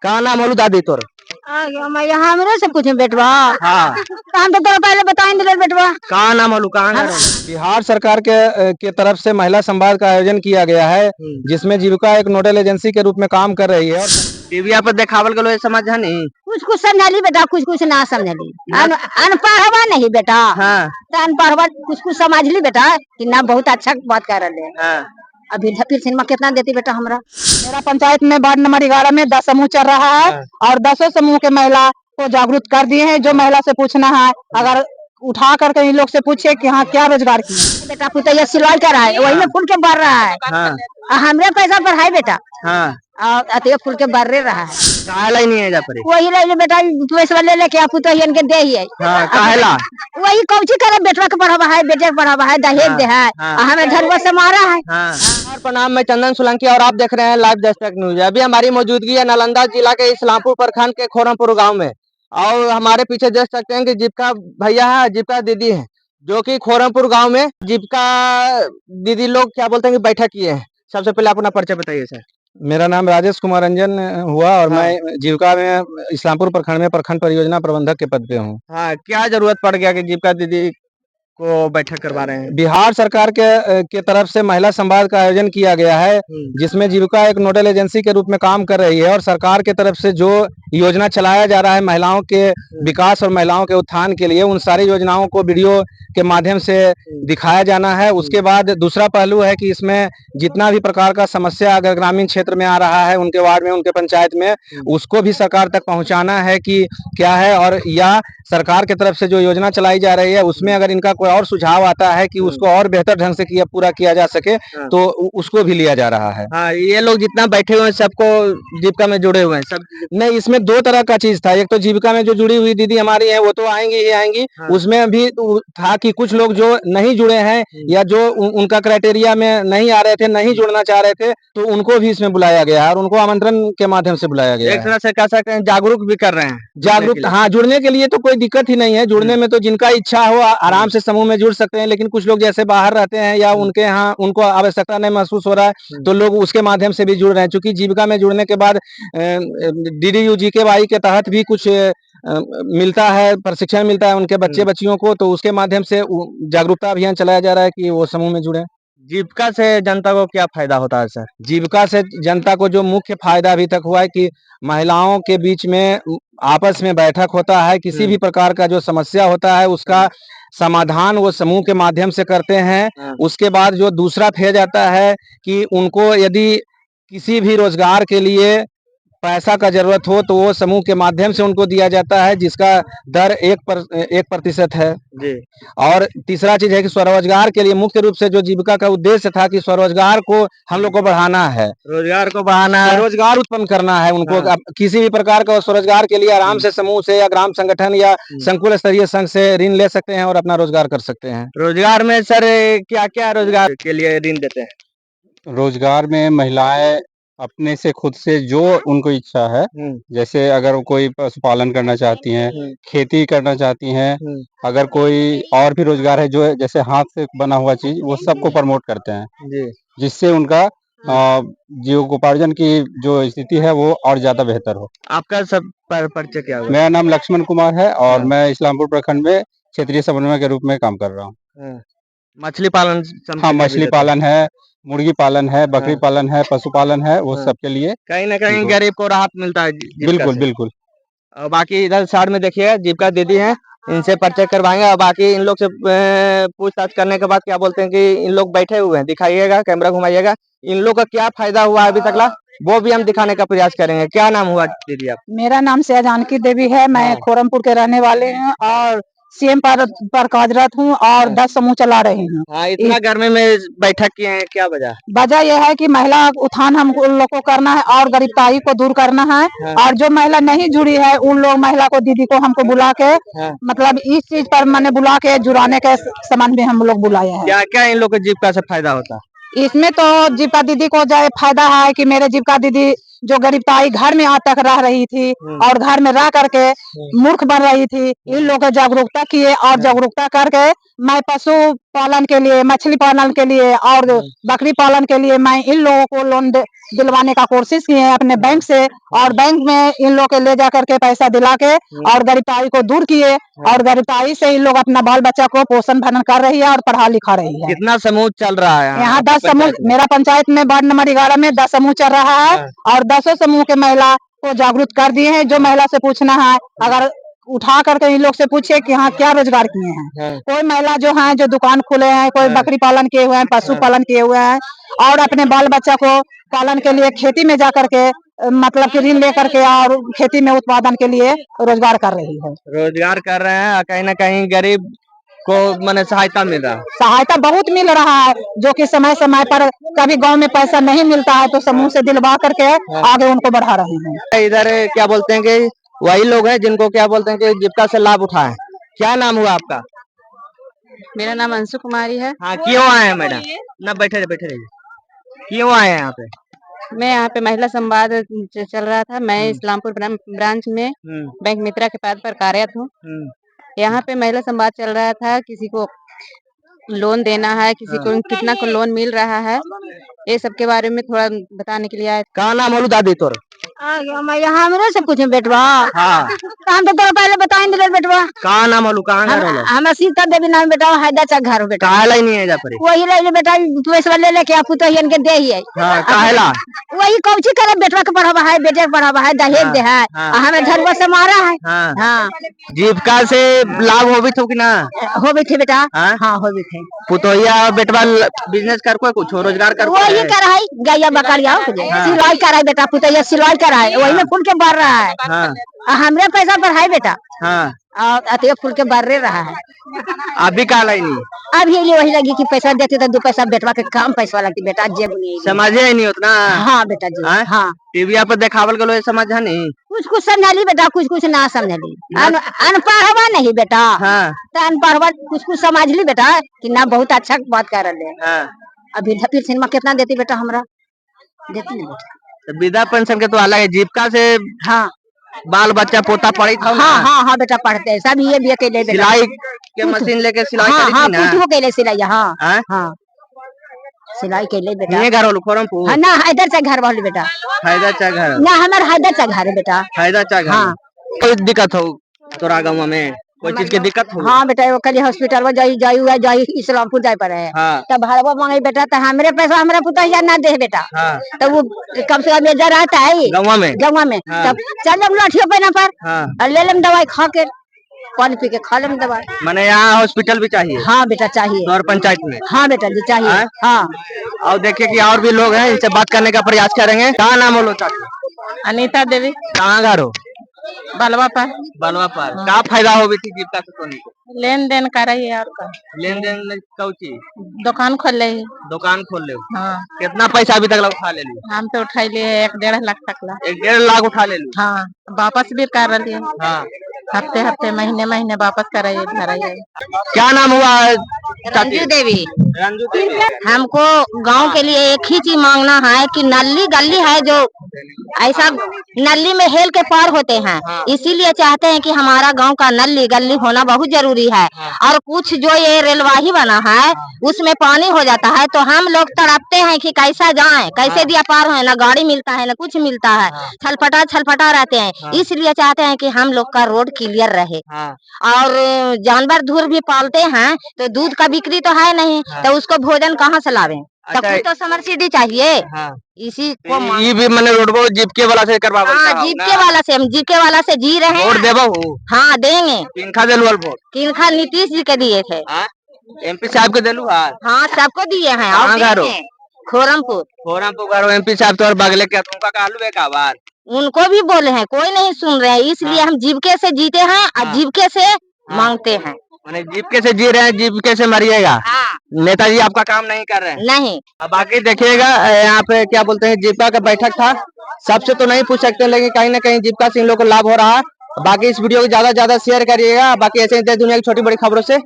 का नाम होलू दादी तोर? यहाँ हमरे सब कुछ बेटवा। हाँ, हम तो तोरा पहले बताएंगे रे बेटवा। का नाम होलू, कहाँ घर होलू? बिहार सरकार के तरफ से महिला संवाद का आयोजन किया गया है, जिसमें जीविका एक नोडल एजेंसी के रूप में काम कर रही है। और टीविया पर देखावल गलो ये समझ है नहीं? कुछ कुछ समझली बेटा, कुछ कुछ ना समझली। अनपढ़वा नहीं बेटा। हाँ, तो अनपढ़वा कुछ कुछ समझली बेटा कि ना बहुत अच्छा बात कर रहे हैं। हाँ, अभी फिर सिनेमा कितना देती बेटा हमरा? मेरा पंचायत में वार्ड नंबर 11 में 10 समूह चल रहा है और 10 समूह के महिला को जागरूक कर दिए हैं। जो महिला से पूछना है, अगर उठा करके इन लोग से पूछे कि हाँ क्या रोजगार किए। बेटा पुतैया सिलाई कर रहा है, वही में फूल के बढ़ रहा है। हाँ, हमरे पैसा बढ़ाई बेटा, हाँ, और अतिया फूल के बढ़ रहा है। काहेला ही नहीं है जा परे? वही रही बेटा, पैसा ले लेके पुतैया के दे ही है। हाँ, काहेला? वही कौची करे, बेटवा के पढ़ावा है, बेटे के पढ़ावा है, दहेज दे है, हमें धनवा से मारा है। और प्रणाम, मैं चंदन सोलंकी और आप देख रहे हैं लाइव दस्तक न्यूज। अभी हमारी मौजूदगी है नालंदा जिला के इस्लामपुर प्रखंड के खोरमपुर गांव में, और हमारे पीछे देख सकते हैं कि जीविका भैया है, जीविका दीदी है, जो कि खोरमपुर गांव में जीविका दीदी लोग क्या बोलते हैं कि बैठक किए हैं। सबसे पहले अपना परिचय बताइए सर। मेरा नाम राजेश कुमार रंजन हुआ और मैं जीविका में इस्लामपुर प्रखंड में प्रखंड परियोजना प्रबंधक के पद पे हूँ। हाँ, क्या जरूरत पड़ गया कि जीविका दीदी को बैठक करवा रहे हैं? बिहार सरकार के तरफ से महिला संवाद का आयोजन किया गया है, जिसमें जीविका एक नोडल एजेंसी के रूप में काम कर रही है। और सरकार के तरफ से जो योजना चलाया जा रहा है महिलाओं के विकास और महिलाओं के उत्थान के लिए, उन सारी योजनाओं को वीडियो के माध्यम से दिखाया जाना है। उसके बाद दूसरा पहलू है कि इसमें जितना भी प्रकार का समस्या अगर ग्रामीण क्षेत्र में आ रहा है, उनके वार्ड में, उनके पंचायत में, उसको भी सरकार तक पहुंचाना है कि क्या है, और या सरकार की तरफ से जो योजना चलाई जा रही है उसमें अगर इनका कोई और सुझाव आता है कि उसको और बेहतर ढंग से पूरा किया जा सके, तो उसको भी लिया जा रहा है। हाँ, ये लोग जितना बैठे हुए हैं सबको जीविका में जुड़े हुए हैं सब? नहीं, इसमें दो तरह का चीज था। एक तो जीविका में जो जुड़ी हुई दीदी हमारी है वो तो आएंगी ही आएंगी। उसमें भी था कि कुछ लोग जो नहीं जुड़े हैं या जो उनका क्राइटेरिया में नहीं आ रहे थे, नहीं जुड़ना चाह रहे थे, तो उनको भी इसमें बुलाया गया है और उनको आमंत्रण के माध्यम से बुलाया गया है। एक तरह से कह सकते हैं जागरूक भी कर रहे हैं। जागरूक, हाँ, जुड़ने के लिए तो कोई दिक्कत ही नहीं है। जुड़ने में तो जिनका इच्छा हो आराम से समूह में जुड़ सकते हैं, लेकिन कुछ लोग जैसे बाहर रहते हैं या उनके यहाँ उनको आवश्यकता नहीं महसूस हो रहा है, तो लोग उसके माध्यम से भी जुड़ रहे हैं। चूंकि जीविका में जुड़ने के बाद DDU-GKY के तहत भी कुछ मिलता है, प्रशिक्षण मिलता है उनके बच्चे बच्चियों को, तो उसके माध्यम से जागरूकता अभियान चलाया जा रहा है कि वो समूह में जुड़े। जीविका से जनता को क्या फायदा होता है सर? जीविका से जनता को जो मुख्य फायदा अभी तक हुआ है कि महिलाओं के बीच में आपस में बैठक होता है, किसी भी प्रकार का जो समस्या होता है उसका समाधान वो समूह के माध्यम से करते हैं। उसके बाद जो दूसरा फेज आता है कि उनको यदि किसी भी रोजगार के लिए पैसा का जरूरत हो तो वो समूह के माध्यम से उनको दिया जाता है, जिसका दर 1% है जी। और तीसरा चीज है कि स्वरोजगार के लिए मुख्य रूप से जो जीविका का उद्देश्य था कि स्वरोजगार को हम लोग को बढ़ाना है, रोजगार को बढ़ाना है, रोजगार उत्पन्न करना है उनको। किसी भी प्रकार का स्वरोजगार के लिए आराम से समूह से या ग्राम संगठन या संकुल स्तरीय संघ से ऋण ले सकते हैं और अपना रोजगार कर सकते हैं। रोजगार में सर क्या क्या रोजगार के लिए ऋण देते हैं? रोजगार में महिलाएं अपने से खुद से जो उनको इच्छा है, जैसे अगर कोई पशुपालन करना चाहती हैं, खेती करना चाहती हैं, अगर कोई और भी रोजगार है जो जैसे हाथ से बना हुआ चीज, वो सबको प्रमोट करते हैं, जिससे उनका जीविकोपार्जन की जो स्थिति है वो और ज्यादा बेहतर हो। आपका सब परिचय क्या हुआ? मेरा नाम लक्ष्मण कुमार है और मैं इस्लामपुर प्रखंड में क्षेत्रीय समन्वय के रूप में काम कर रहा हूँ। मछली पालन? हाँ, मछली पालन है, मुर्गी पालन है, बकरी पालन है, पशुपालन है, वो सब के लिए कहीं ना कहीं गरीब को राहत मिलता है। बिल्कुल बिल्कुल। और बाकी इधर साइड में देखिएगा जीविका दीदी हैं, इनसे परिचय करवाएंगे और बाकी इन लोग से पूछताछ करने के बाद क्या बोलते हैं कि इन लोग बैठे हुए हैं, दिखाइएगा, कैमरा घुमाइएगा, इन लोग का क्या फायदा हुआ अभी तक ला वो भी हम दिखाने का प्रयास करेंगे। क्या नाम हुआ दीदी आप? मेरा नाम से जानकी देवी है, मैं खोरमपुर के रहने वाले हूँ और CM पर कार्यरत हूँ और 10 समूह चला रही हूँ। हाँ, इतना गर्मी में बैठक किए हैं, क्या वजह? वजह यह है कि महिला उत्थान हम लोग को करना है और गरीबताई को दूर करना है। और जो महिला नहीं जुड़ी है उन लोग महिला को दीदी को हमको बुला के मतलब इस चीज पर मैंने बुला के जुड़ाने के संबंध में हम लोग बुलाए हैं। क्या क्या इन लोग को जीविका से फायदा होता है? इसमें तो जीविका दीदी को जो फायदा है कि मेरे जीविका दीदी जो गरीबताई घर में आज तक रह रही थी और घर में रह करके मूर्ख बन रही थी, इन लोगों को जागरूकता किए और जागरूकता करके मैं पशु पालन के लिए, मछली पालन के लिए और बकरी पालन के लिए मैं इन लोगों को लोन दिलवाने का कोशिश किए हैं अपने बैंक से, और बैंक में इन लोग के ले जा करके पैसा दिला के और गरीबताई को दूर किए, और गरीबताई से इन लोग अपना बाल बच्चा को पोषण भरण कर रही है और पढ़ा लिखा रही है। कितना समूह चल रहा है यहाँ 10 समूह मेरा पंचायत में वार्ड नंबर 11 में 10 समूह चल रहा है, और 10 समूह के महिला को जागरूक कर दिए हैं। जो महिला से पूछना है, अगर उठा करके इन लोग से पूछे कि हाँ क्या रोजगार किए हैं। कोई महिला जो है जो दुकान खोले हैं, कोई बकरी पालन किए हुए हैं, पशु पालन किए हुए हैं, और अपने बाल बच्चा को पालन के लिए खेती में जा करके मतलब कि ऋण लेकर के और खेती में उत्पादन के लिए रोजगार कर रही है। रोजगार कर रहे हैं, कहीं ना कहीं गरीब को माने सहायता मिल रहा है। सहायता बहुत मिल रहा है, जो कि समय समय पर कभी गांव में पैसा नहीं मिलता है तो समूह से दिलवा करके आगे उनको बढ़ा रहे हैं। इधर क्या बोलते हैं कि वही लोग हैं जिनको क्या बोलते हैं कि जीविका से लाभ उठाए। क्या नाम हुआ आपका? मेरा नाम अंशु कुमारी है। हाँ, क्यों आए हैं मैडम? ना बैठे रहिए। क्यों आए हैं यहाँ पे? मैं यहाँ पे महिला संवाद चल रहा था। मैं इस्लामपुर ब्रांच में बैंक मित्रा के पद पर कार्यरत हूँ। यहाँ पे महिला संवाद चल रहा था, किसी को लोन देना है, किसी को कितना को लोन मिल रहा है, ये सब के बारे में थोड़ा बताने के लिए आए। कहाँ नाम होलू दादी तोर? हमरे सब कुछ बेटवा। हाँ, हम तो तोरा पहले बताएंगे बेटवा। कहाँ नाम होलू? कहाँ घर होलू? हमें सीता देवी नाम बेटा, हैदर चा घर हो बेटा। काहेला ही नहीं है जा परी? वही रह बेटा, पैसा ले लेके आप तो हियन के दे ही है। हाँ, काहेला? वही कौची करे, बेटवा के पढ़ावा है, बेटे के पढ़ावा है, दहेज दे है, हमें धरवा से मारा है। हाँ, जीविका से लाभ हो भी थो कि ना? हो भी थे बेटा। हाँ, हो भी थे। पुतोहिया बेटवा बिजनेस कर कोई कुछ रोजगार कर वही कर है, गैया बकरिया सिलाई कर है बेटा, पुतैया सिलाई कर है, वही में फूल के बढ़ रहा है। हमरे पैसा पर है बेटा। हाँ, और अतः फूल के बढ़ रहा है। अभी काला ही नहीं? अभी लिए वही लगी कि पैसा देते तो 2 पैसा बेटवा के कम पैसा लगती बेटा, जेब नहीं समझे ही नहीं उतना। हाँ बेटा जी। हाँ, टीवी पर देखावल गलो ये समझ है नहीं? कुछ समझली बेटा, कुछ ना समझली। अनपढ़वा नहीं बेटा। तो अनपढ़वा कुछ समझली बेटा कि ना, बहुत अच्छा बात कर रहे हैं। अभी फिर सिनेमा कितना देती बेटा? हमरा देती नहीं बेटा। वृद्धा पेंशन के तो अलग है, जीविका से हाँ बाल बच्चा पोता पढ़ी था। हाँ बेटा पढ़ते हैं सब, ये भी अकेले सिलाई के मशीन लेके सिलाई करी थी ना? कुछ के लिए सिलाई। हाँ, सिलाई के लिए बेटा। ये घर होलू खोरमपुर? ना, हैदर चा घर वाली बेटा। हैदर चा घर? ना, हमारे हैदर चा घर है बेटा। हैदर चा घर? हाँ। कोई दिक्कत हो तोरा गाँव में? कोई चीज के दिक्कत हो? हाँ बेटा, वो कल हॉस्पिटल में जाई इस्लामपुर जाए पर है। तब भाड़वा मांगे बेटा, तो हमरे पैसा हमारे पुतैया ना दे बेटा। तब वो कम से कम मेजर रहता है गाँव में। तब चल हम लाठियों पे पर और ले लेम दवाई, खा के पानी पी के खा लेम दवाई। मैंने यहाँ हॉस्पिटल भी चाहिए? हाँ बेटा चाहिए। और पंचायत में? हाँ बेटा जी चाहिए। हाँ, और देखिए कि और भी लोग हैं, इनसे बात करने का प्रयास करेंगे। कहाँ नाम बोलो चाची? अनीता देवी। कहाँ घर हो? बलवा पर। क्या फायदा हो भी थी जीविका से सोने को? लेन देन कर रही है आपका। लेन देन कौची? दुकान खोल रही है। दुकान खोल ले? हाँ। कितना पैसा अभी तक उठा ले ली? हम तो उठा लिए 1-1.5 लाख तक ला। 1-1.5 लाख उठा ले ली? हाँ, वापस भी कर रही है। हाँ, हफ्ते महीने वापस कर रही है। क्या नाम हुआ? रंजू देवी। रंजू देवी। हमको गांव के लिए एक ही चीज मांगना है कि नली गली है जो ऐसा नली में हेल के पार होते हैं, इसीलिए चाहते हैं कि हमारा गांव का नली गली होना बहुत जरूरी है। और कुछ जो ये रेलवाही बना है उसमें पानी हो जाता है तो हम लोग तड़पते हैं कि कैसा जाएं, कैसे दिया पार है, ना गाड़ी मिलता है ना कुछ मिलता है, छलफटा रहते हैं। इसलिए चाहते हैं कि हम लोग का रोड क्लियर रहे। और जानवर धूर भी पालते हैं तो दूध का बिक्री तो है नहीं, तो उसको भोजन कहाँ से लावें? तो कुछ तो समरसीडी चाहिए। इसी को ये भी मैंने रोड जीविके वाला से करवावा। हाँ, जीविके वाला से, हम जीविके वाला से जी रहे हैं। वोट देबो? हाँ देंगे। किनका देलू वोट? किनका? नीतीश जी के दिए थे। एमपी साहब के देलू? हाँ सबको दिए हैं। खोरमपुर। एमपी साहब तो और बगले के तुमका कहलू एक बार? उनको भी बोले हैं, कोई नहीं सुन रहे हैं, इसलिए हम जीविके से जीते हैं और जीविके से मांगते हैं। मैंने जीविके से जी रहे हैं, जीविके से मरिएगा। नेताजी आपका काम नहीं कर रहे हैं? नहीं। अब बाकी देखिएगा, यहाँ पे क्या बोलते हैं जीविका का बैठक था, सबसे तो नहीं पूछ सकते, लेकिन कहीं ना कहीं जीविका से इन लोगों को लाभ हो रहा है। बाकी इस वीडियो को ज्यादा से ज्यादा शेयर करिएगा। बाकी ऐसे ही दुनिया की छोटी बड़ी खबरों से